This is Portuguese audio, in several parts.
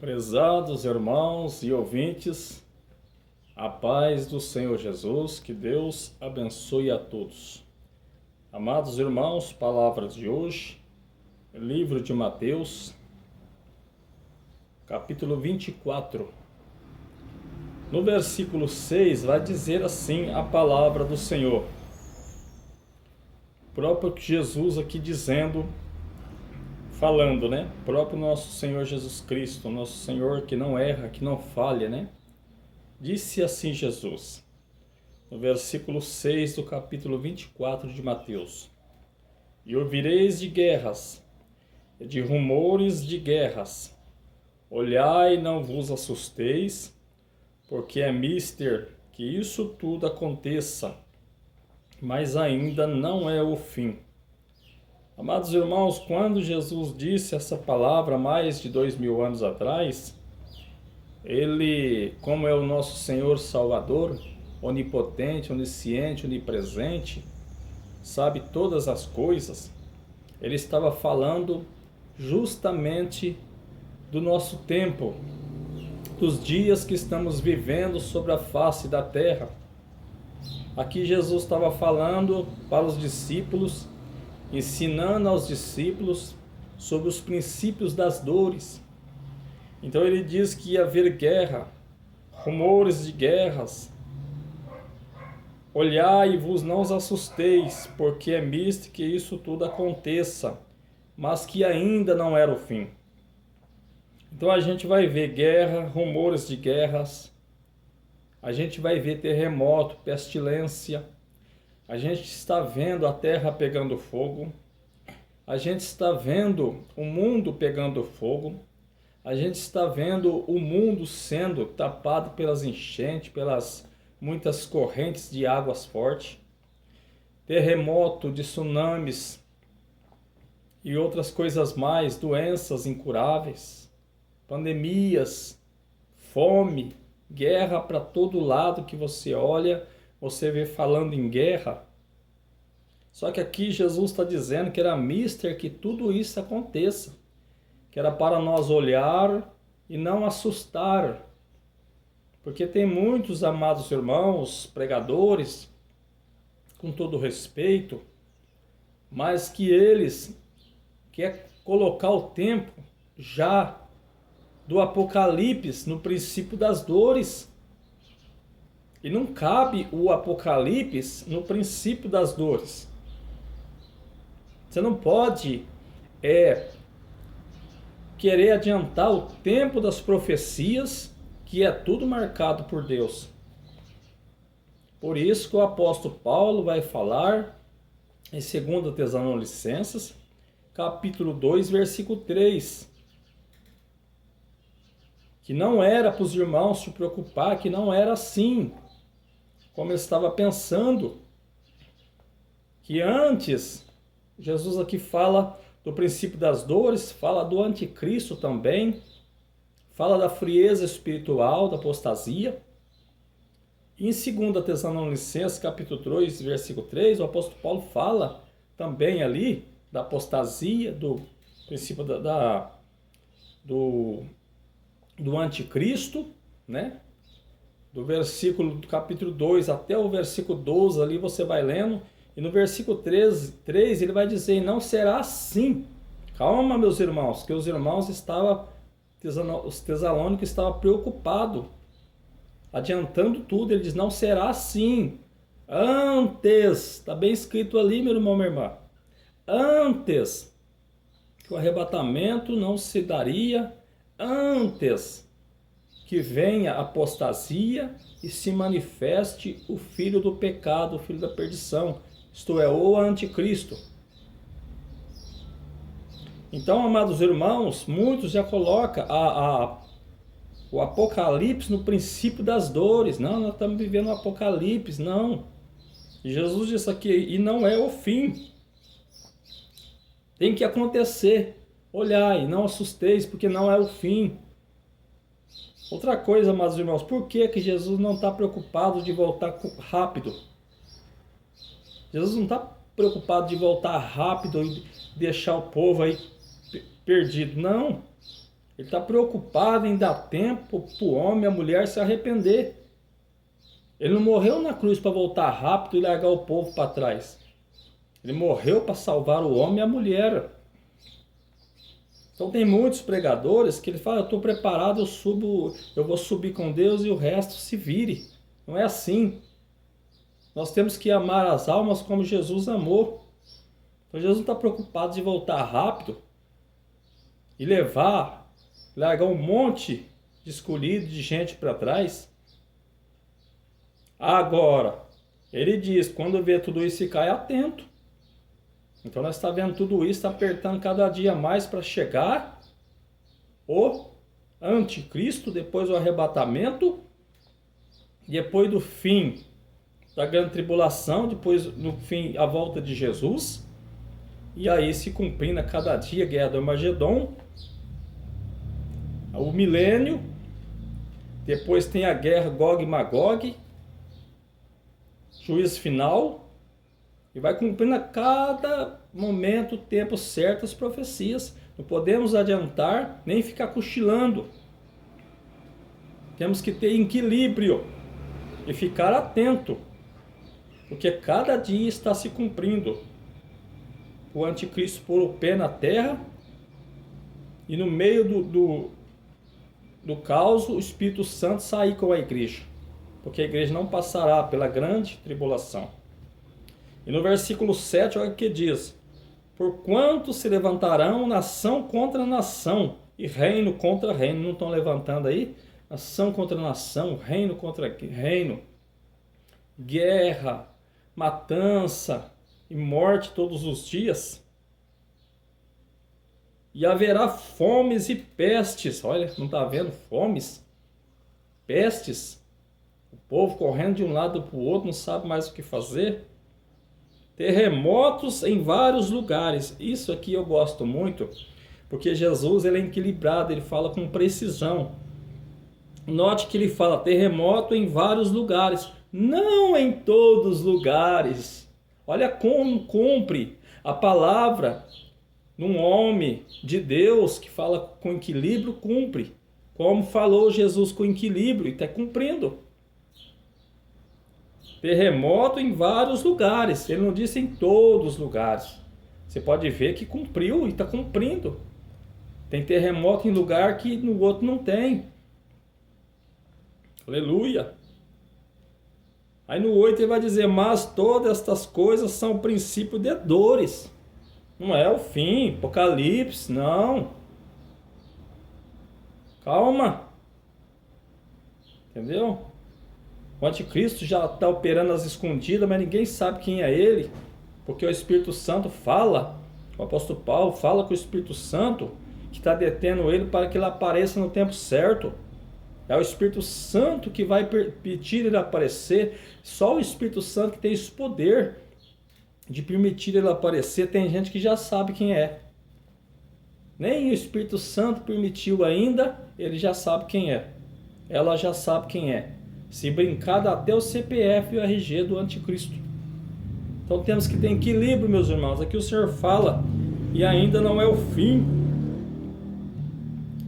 Prezados irmãos e ouvintes, a paz do Senhor Jesus, que Deus abençoe a todos. Amados irmãos, palavras de hoje, livro de Mateus, capítulo 24. No versículo 6 vai dizer assim a palavra do Senhor. O próprio Jesus aqui dizendo, falando, O próprio nosso Senhor Jesus Cristo, nosso Senhor que não erra, que não falha, Disse assim Jesus, no versículo 6 do capítulo 24 de Mateus: E ouvireis de guerras, e de rumores de guerras. Olhai e não vos assusteis, porque é mister que isso tudo aconteça, mas ainda não é o fim. Amados irmãos, quando Jesus disse essa palavra mais de 2000 anos atrás, Ele, como é o nosso Senhor Salvador, onipotente, onisciente, onipresente, sabe todas as coisas, Ele estava falando justamente do nosso tempo, dos dias que estamos vivendo sobre a face da terra. Aqui Jesus estava falando para os discípulos, ensinando aos discípulos sobre os princípios das dores. Então ele diz que ia haver guerra, rumores de guerras. Olhai e vos não os assusteis, porque é misto que isso tudo aconteça, mas que ainda não era o fim. Então a gente vai ver guerra, rumores de guerras, a gente vai ver terremoto, pestilência, a gente está vendo a terra pegando fogo, a gente está vendo o mundo pegando fogo, a gente está vendo o mundo sendo tapado pelas enchentes, pelas muitas correntes de águas fortes, terremoto, de tsunamis e outras coisas mais, doenças incuráveis, pandemias, fome, guerra para todo lado que você olha, você vê falando em guerra. Só que aqui Jesus está dizendo que era mister que tudo isso aconteça, que era para nós olhar e não assustar. Porque tem muitos amados irmãos, pregadores, com todo respeito, mas que eles querem colocar o tempo já do Apocalipse no princípio das dores. E não cabe o Apocalipse no princípio das dores. Você não pode querer adiantar o tempo das profecias, que é tudo marcado por Deus. Por isso que o apóstolo Paulo vai falar em 2 Tessalonicenses, capítulo 2, versículo 3, que não era para os irmãos se preocupar, que não era assim, como ele estava pensando, que antes, Jesus aqui fala do princípio das dores, fala do anticristo também, fala da frieza espiritual, da apostasia. E em 2 Tessalonicenses, capítulo 2, versículo 3, o apóstolo Paulo fala também ali da apostasia, do princípio do anticristo, do capítulo 2 até o versículo 12 ali você vai lendo, e no versículo 3 ele vai dizer: não será assim. Calma, meus irmãos, que os irmãos os tesalônicos estavam preocupados, adiantando tudo. Ele diz: não será assim. Antes, está bem escrito ali, meu irmão, minha irmã, antes que o arrebatamento não se daria, antes que venha a apostasia e se manifeste o filho do pecado, o filho da perdição, isto é, o anticristo. Então, amados irmãos, muitos já colocam o Apocalipse no princípio das dores. Não, nós estamos vivendo o Apocalipse, não. Jesus disse aqui, e não é o fim. Tem que acontecer. Olhai, não assusteis, porque não é o fim. Outra coisa, amados irmãos, por que Jesus não está preocupado de voltar rápido? Jesus não está preocupado de voltar rápido e deixar o povo aí perdido, não. Ele está preocupado em dar tempo para o homem e a mulher se arrepender. Ele não morreu na cruz para voltar rápido e largar o povo para trás. Ele morreu para salvar o homem e a mulher. Então tem muitos pregadores que ele fala, eu estou preparado, eu vou subir com Deus e o resto se vire. Não é assim. Nós temos que amar as almas como Jesus amou. Então Jesus não está preocupado de voltar rápido e largar um monte de escolhido, de gente para trás. Agora, ele diz, quando vê tudo isso, ficar atento. Então nós estamos vendo tudo isso, está apertando cada dia mais para chegar o anticristo, depois o arrebatamento, depois do fim da grande tribulação, depois no fim a volta de Jesus, e aí se cumprindo a cada dia a guerra do Armagedon, o milênio, depois tem a guerra Gog e Magog, juízo final, e vai cumprindo a cada momento, o tempo certo, as profecias. Não podemos adiantar, nem ficar cochilando. Temos que ter equilíbrio e ficar atento, porque cada dia está se cumprindo. O anticristo pôr o pé na terra, e no meio do caos, o Espírito Santo sair com a igreja, porque a igreja não passará pela grande tribulação. E no versículo 7, olha o que diz: porquanto se levantarão nação contra nação, e reino contra reino. Não estão levantando aí? Nação contra nação, reino contra reino, guerra, matança e morte todos os dias. E haverá fomes e pestes. Olha, não está vendo? Fomes, pestes. O povo correndo de um lado para o outro, não sabe mais o que fazer. Terremotos em vários lugares. Isso aqui eu gosto muito, porque Jesus ele é equilibrado, ele fala com precisão. Note que ele fala terremoto em vários lugares, não em todos os lugares. Olha como cumpre a palavra num homem de Deus que fala com equilíbrio, cumpre. Como falou Jesus com equilíbrio, e está cumprindo. Terremoto em vários lugares. Ele não disse em todos os lugares. Você pode ver que cumpriu e está cumprindo. Tem terremoto em lugar que no outro não tem. Aleluia. Aí no 8 ele vai dizer, mas todas estas coisas são o princípio de dores. Não é o fim, Apocalipse, não. Calma. Entendeu? O anticristo já está operando às escondidas, mas ninguém sabe quem é ele, porque o Espírito Santo fala, o apóstolo Paulo fala com o Espírito Santo, que está detendo ele para que ele apareça no tempo certo. É o Espírito Santo que vai permitir ele aparecer, só o Espírito Santo que tem esse poder de permitir ele aparecer. Tem gente que já sabe quem é. Nem o Espírito Santo permitiu ainda, ele já sabe quem é. Ela já sabe quem é. Se brincar, dá até o CPF e o RG do anticristo. Então temos que ter equilíbrio, meus irmãos. Aqui o Senhor fala, e ainda não é o fim,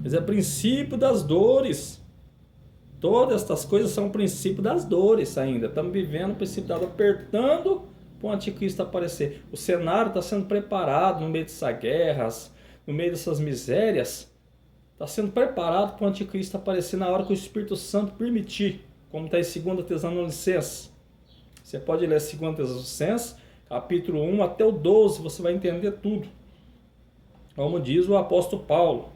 mas é princípio das dores. Todas estas coisas são o princípio das dores ainda. Estamos vivendo o princípio das dores, apertando para o anticristo aparecer. O cenário está sendo preparado no meio dessas guerras, no meio dessas misérias. Está sendo preparado para o anticristo aparecer na hora que o Espírito Santo permitir. Como está em 2 Tessalonicenses. Você pode ler 2 Tessalonicenses, capítulo 1 até o 12, você vai entender tudo. Como diz o apóstolo Paulo.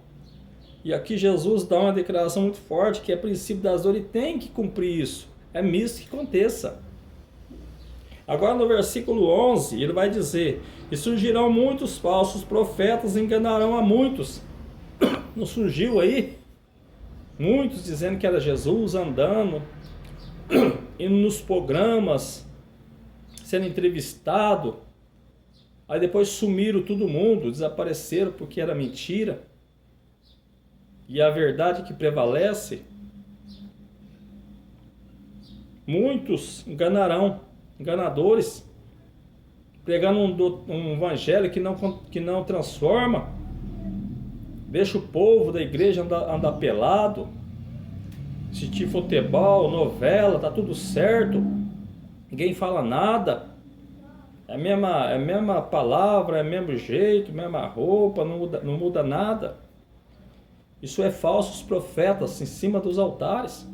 E aqui Jesus dá uma declaração muito forte, que é princípio das dores, e tem que cumprir isso. É misto que aconteça. Agora no versículo 11, ele vai dizer, e surgirão muitos falsos profetas, e enganarão a muitos. Não surgiu aí? Muitos dizendo que era Jesus andando, indo nos programas, sendo entrevistado, aí depois sumiram todo mundo, desapareceram porque era mentira, e a verdade que prevalece. Muitos enganarão, enganadores, pregando um evangelho que não transforma, Deixa o povo da igreja andar pelado, assistir futebol, novela, tá tudo certo, ninguém fala nada, é a mesma palavra, é o mesmo jeito, mesma roupa, não muda nada. Isso é falsos profetas em cima dos altares.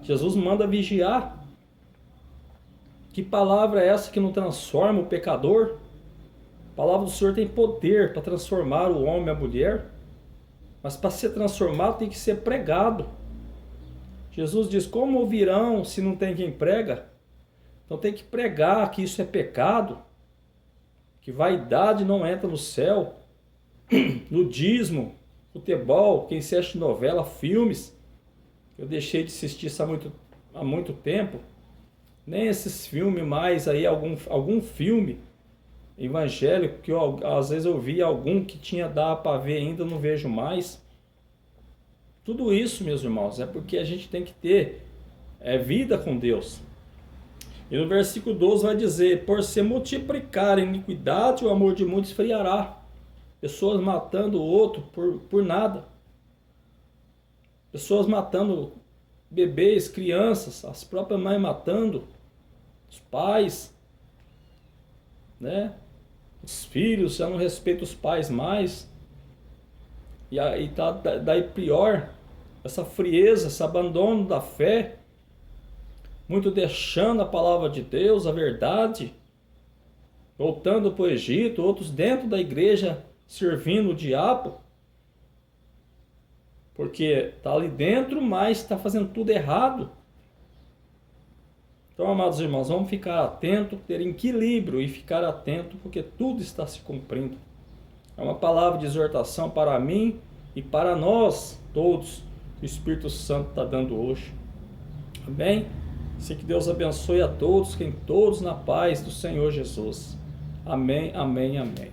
Jesus manda vigiar. Que palavra é essa que não transforma o pecador? A palavra do Senhor tem poder para transformar o homem e a mulher, mas para ser transformado tem que ser pregado. Jesus diz: como ouvirão se não tem quem prega? Então tem que pregar que isso é pecado, que vaidade não entra no céu, nudismo, futebol, quem assiste novela, filmes. Eu deixei de assistir isso há muito tempo. Nem esses filmes mais aí, algum filme evangélico que às vezes eu vi algum que tinha dado para ver ainda, não vejo mais. Tudo isso, meus irmãos, é porque a gente tem que ter vida com Deus. E no versículo 12 vai dizer: por se multiplicar a iniquidade, o amor de muitos esfriará. Pessoas matando o outro por nada. Pessoas matando bebês, crianças, as próprias mães matando os pais, né? Os filhos já não respeitam os pais mais. E aí tá daí pior, essa frieza, esse abandono da fé, muito deixando a palavra de Deus, a verdade, voltando para o Egito, outros dentro da igreja servindo o diabo, porque está ali dentro, mas está fazendo tudo errado. Então, amados irmãos, vamos ficar atentos, ter equilíbrio e ficar atento, porque tudo está se cumprindo. É uma palavra de exortação para mim e para nós todos que o Espírito Santo está dando hoje. Amém? Assim que Deus abençoe a todos, fiquem todos na paz do Senhor Jesus. Amém, amém, amém.